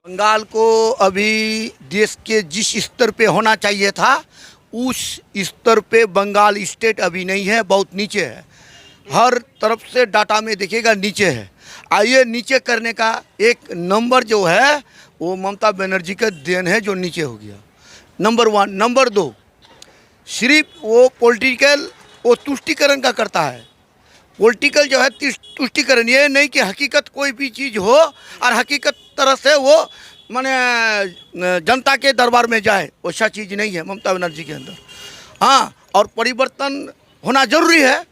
बंगाल को अभी देश के जिस स्तर पे होना चाहिए था उस स्तर पे बंगाल स्टेट अभी नहीं है, बहुत नीचे है। हर तरफ से डाटा में देखिएगा नीचे है। आइए नीचे करने का एक नंबर जो है वो ममता बनर्जी का देन है जो नीचे हो गया, नंबर 1। नंबर 2, सिर्फ वो पॉलिटिकल वो तुष्टिकरण का करता है। पॉलिटिकल जो है तुष्टिकरण, ये नहीं कि हकीकत कोई भी चीज़ हो और हकीकत तरह से वो माने जनता के दरबार में जाए, वैसा चीज़ नहीं है ममता बनर्जी के अंदर। हाँ, और परिवर्तन होना जरूरी है।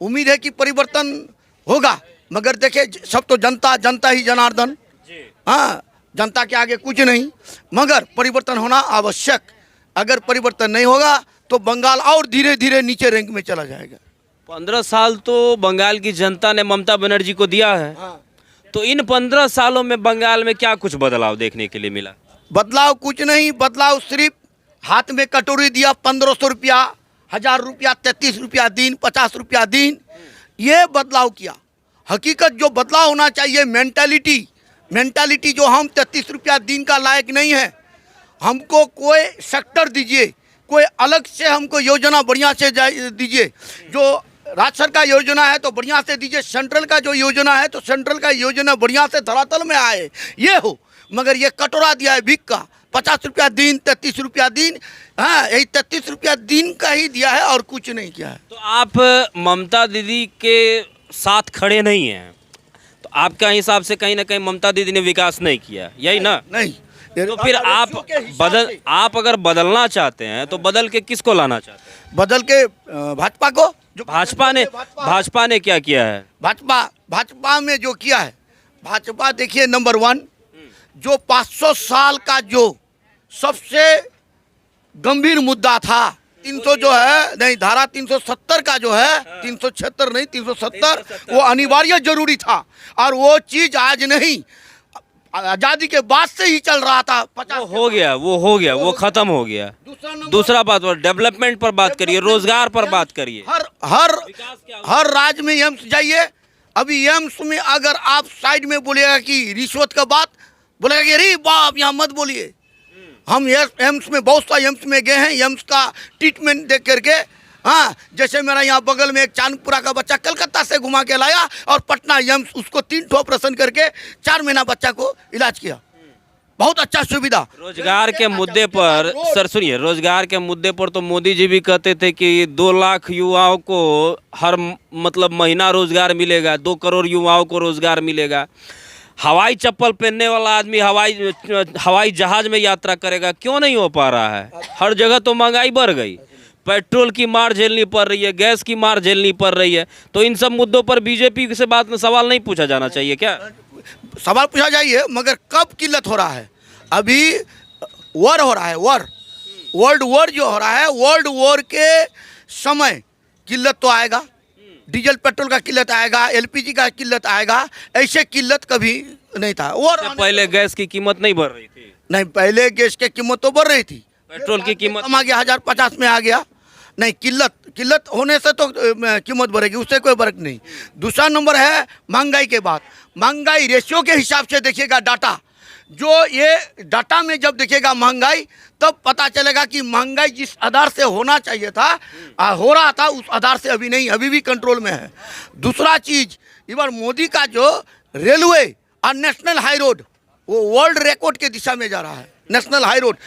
उम्मीद है कि परिवर्तन होगा, मगर देखे सब तो जनता, जनता ही जनार्दन। हाँ, जनता के आगे कुछ नहीं, मगर परिवर्तन होना आवश्यक। अगर परिवर्तन नहीं होगा तो बंगाल और धीरे धीरे नीचे रैंक में चला जाएगा। 15 साल तो बंगाल की जनता ने ममता बनर्जी को दिया है। हाँ। तो इन 15 सालों में बंगाल में क्या कुछ बदलाव देखने के लिए मिला? बदलाव कुछ नहीं, बदलाव सिर्फ हाथ में कटोरी दिया, 1500 रुपया, 1000 रुपया, 33 रुपया दिन, 50 रुपया दिन, ये बदलाव किया। हकीकत जो बदलाव होना चाहिए मेंटालिटी जो हम 33 रुपया दिन का लायक नहीं है। हमको कोई सेक्टर दीजिए, कोई अलग से हमको योजना बढ़िया से दीजिए। जो राज्य सरकार योजना है तो बढ़िया से दीजिए, सेंट्रल का जो योजना है तो सेंट्रल का योजना बढ़िया से धरातल में आए, ये हो। मगर ये कटोरा दिया है भीख का, 50 रुपया दिन, 33 रुपया दिन। हाँ, यही 33 रुपया दिन का ही दिया है और कुछ नहीं किया है। तो आप ममता दीदी के साथ खड़े नहीं हैं, तो आपका हिसाब से कहीं ना कहीं ममता दीदी ने विकास नहीं किया, यही ना? नहीं। तो फिर आप अगर बदलना चाहते हैं तो बदल के किसको लाना चाहते हैं? बदल के भाजपा को। जो भाजपा ने क्या किया है? भाजपा में जो किया है, भाजपा देखिए नंबर 1, जो 500 साल का जो सबसे गंभीर मुद्दा था, 300 जो है नहीं, धारा 370 का जो है, 376 नहीं 370, वो अनिवार्य जरूरी था। और वो चीज आज नहीं, आजादी के बाद से ही चल रहा था। 50 वो हो गया, खत्म हो गया। दूसरा बात, डेवलपमेंट पर बात करिए, रोजगार पर बात करिए। हर राज्य में एम्स जाइए। अभी एम्स में अगर आप साइड में बोलेगा कि रिश्वत का बात, बोलेगा कि अरे बाप यहाँ मत बोलिए। हम एम्स में, बहुत सा एम्स में गए हैं, एम्स का ट्रीटमेंट देख करके। हाँ, जैसे मेरा यहाँ बगल में एक चांदपुरा का बच्चा कलकत्ता से घुमा के लाया और पटना एम्स उसको 3 ऑपरेशन करके 4 महीना बच्चा को इलाज किया। बहुत अच्छा सुविधा। रोजगार के मुद्दे पर सर सुनिए, रोजगार के मुद्दे पर तो मोदी जी भी कहते थे कि 2 लाख युवाओं को हर मतलब महीना रोजगार मिलेगा, 2 करोड़ युवाओं को रोजगार मिलेगा। हवाई चप्पल पहनने वाला आदमी हवाई जहाज में यात्रा करेगा, क्यों नहीं हो पा रहा है? हर जगह तो महंगाई बढ़ गई, पेट्रोल की मार झेलनी पड़ रही है, गैस की मार झेलनी पड़ रही है। तो इन सब मुद्दों पर बीजेपी से बात में सवाल नहीं पूछा जाना चाहिए क्या? सवाल पूछा जाइए, मगर कब किल्लत हो रहा है? अभी वॉर हो रहा है, वर्ल्ड वॉर जो हो रहा है, वर्ल्ड वॉर के समय किल्लत तो आएगा। डीजल पेट्रोल का किल्लत आएगा, एलपीजी का किल्लत आएगा, ऐसे किल्लत कभी नहीं था। और पहले गैस की कीमत नहीं बढ़ रही थी? नहीं, पहले गैस की कीमत तो बढ़ रही थी, पेट्रोल की कीमत कम आ गया, 1050 में आ गया। नहीं, किल्लत होने से तो कीमत बढ़ेगी, उससे कोई फर्क नहीं। दूसरा नंबर है महंगाई के बाद। महंगाई रेशियो के हिसाब से देखिएगा डाटा, जो ये डाटा में जब देखिएगा महंगाई, तब पता चलेगा कि महंगाई जिस आधार से होना चाहिए था, हो रहा था, उस आधार से अभी नहीं, अभी भी कंट्रोल में है। दूसरा चीज, इस बार मोदी का जो रेलवे और नेशनल हाई रोड, वो वर्ल्ड रिकॉर्ड के दिशा में जा रहा है। नेशनल हाई रोड,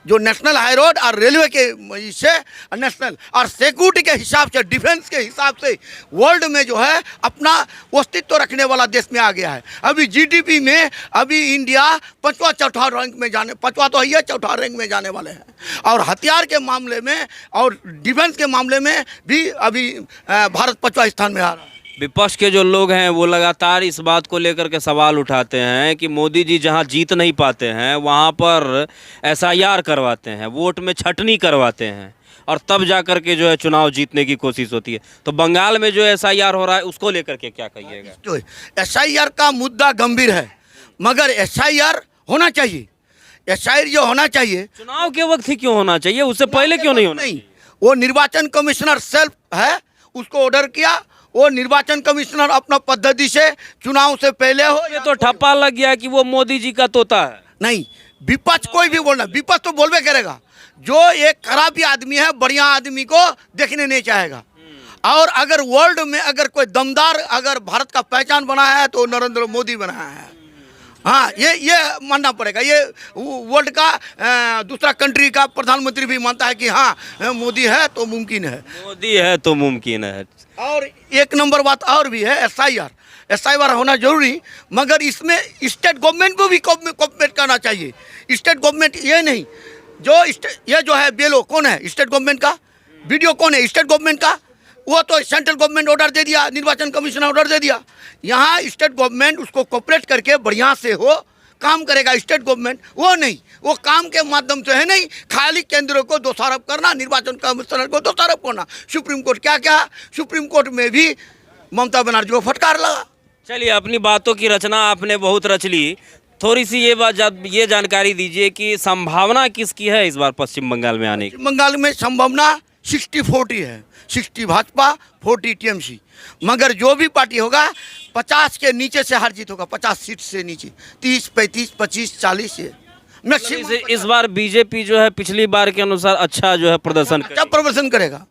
जो नेशनल हाई रोड और रेलवे के से नेशनल और सिक्योरिटी के हिसाब से, डिफेंस के हिसाब से वर्ल्ड में जो है अपना अस्तित्व रखने वाला देश में आ गया है। अभी जीडीपी में अभी इंडिया 5वां 4था रैंक में जाने, 5वां तो है, 4था रैंक में जाने वाले हैं। और हथियार के मामले में और डिफेंस के मामले में भी अभी भारत 5वां स्थान में आ रहा है। विपक्ष के जो लोग हैं वो लगातार इस बात को लेकर के सवाल उठाते हैं कि मोदी जी जहां जीत नहीं पाते हैं वहां पर एसआईआर करवाते हैं, वोट में छटनी करवाते हैं और तब जा कर के जो है चुनाव जीतने की कोशिश होती है। तो बंगाल में जो एसआईआर हो रहा है उसको लेकर के क्या कहिएगा? जो एसआईआर का मुद्दा गंभीर है, मगर एसआईआर होना चाहिए। एसआईआर जो होना चाहिए, चुनाव के वक्त ही क्यों होना चाहिए, उससे पहले क्यों नहीं होना? नहीं, वो निर्वाचन कमिश्नर सेल्फ है, उसको ऑर्डर किया, वो निर्वाचन कमिश्नर अपना पद्धति से चुनाव से पहले हो ये तो ठप्पा लग गया कि वो मोदी जी का तोता है। नहीं, विपक्ष कोई भी बोलना, विपक्ष तो बोलबे करेगा। जो एक खराबी आदमी है बढ़िया आदमी को देखने नहीं चाहेगा। और अगर वर्ल्ड में अगर कोई दमदार अगर भारत का पहचान बनाया है तो नरेंद्र मोदी बनाया है। हाँ, ये मानना पड़ेगा। ये वर्ल्ड का दूसरा कंट्री का प्रधानमंत्री भी मानता है कि हाँ मोदी है तो मुमकिन है, मोदी है तो मुमकिन है। और एक नंबर बात और भी है, एसआईआर होना जरूरी, मगर इसमें स्टेट गवर्नमेंट को भी कोऑपरेट करना चाहिए। स्टेट गवर्नमेंट ये नहीं, ये जो है बेलो कौन है स्टेट गवर्नमेंट का, वीडियो कौन है स्टेट गवर्नमेंट का, वो तो सेंट्रल गवर्नमेंट ऑर्डर दे दिया, निर्वाचन कमीशन ऑर्डर दे दिया। यहाँ स्टेट गवर्नमेंट उसको कोऑपरेट करके बढ़िया से हो काम करेगा। स्टेट गवर्नमेंट वो नहीं, वो काम के माध्यम से है नहीं, खाली केंद्र को दोषारोप करना, निर्वाचन कमिश्नर को दोषारोप करना। सुप्रीम कोर्ट क्या सुप्रीम कोर्ट में भी ममता बनर्जी को फटकार लगा। चलिए, अपनी बातों की रचना आपने बहुत रच ली। थोड़ी सी ये जानकारी दीजिए कि संभावना किसकी है इस बार पश्चिम बंगाल में आने की? बंगाल में संभावना 60-40 है, 60 भाजपा 40 टीएमसी। मगर जो भी पार्टी होगा 50 के नीचे से हार जीत होगा, 50 सीट से नीचे, 30, 35, 25, 40 मैक्सिमम। इस बार बीजेपी जो है पिछली बार के अनुसार अच्छा जो है प्रदर्शन अच्छा प्रदर्शन करेगा।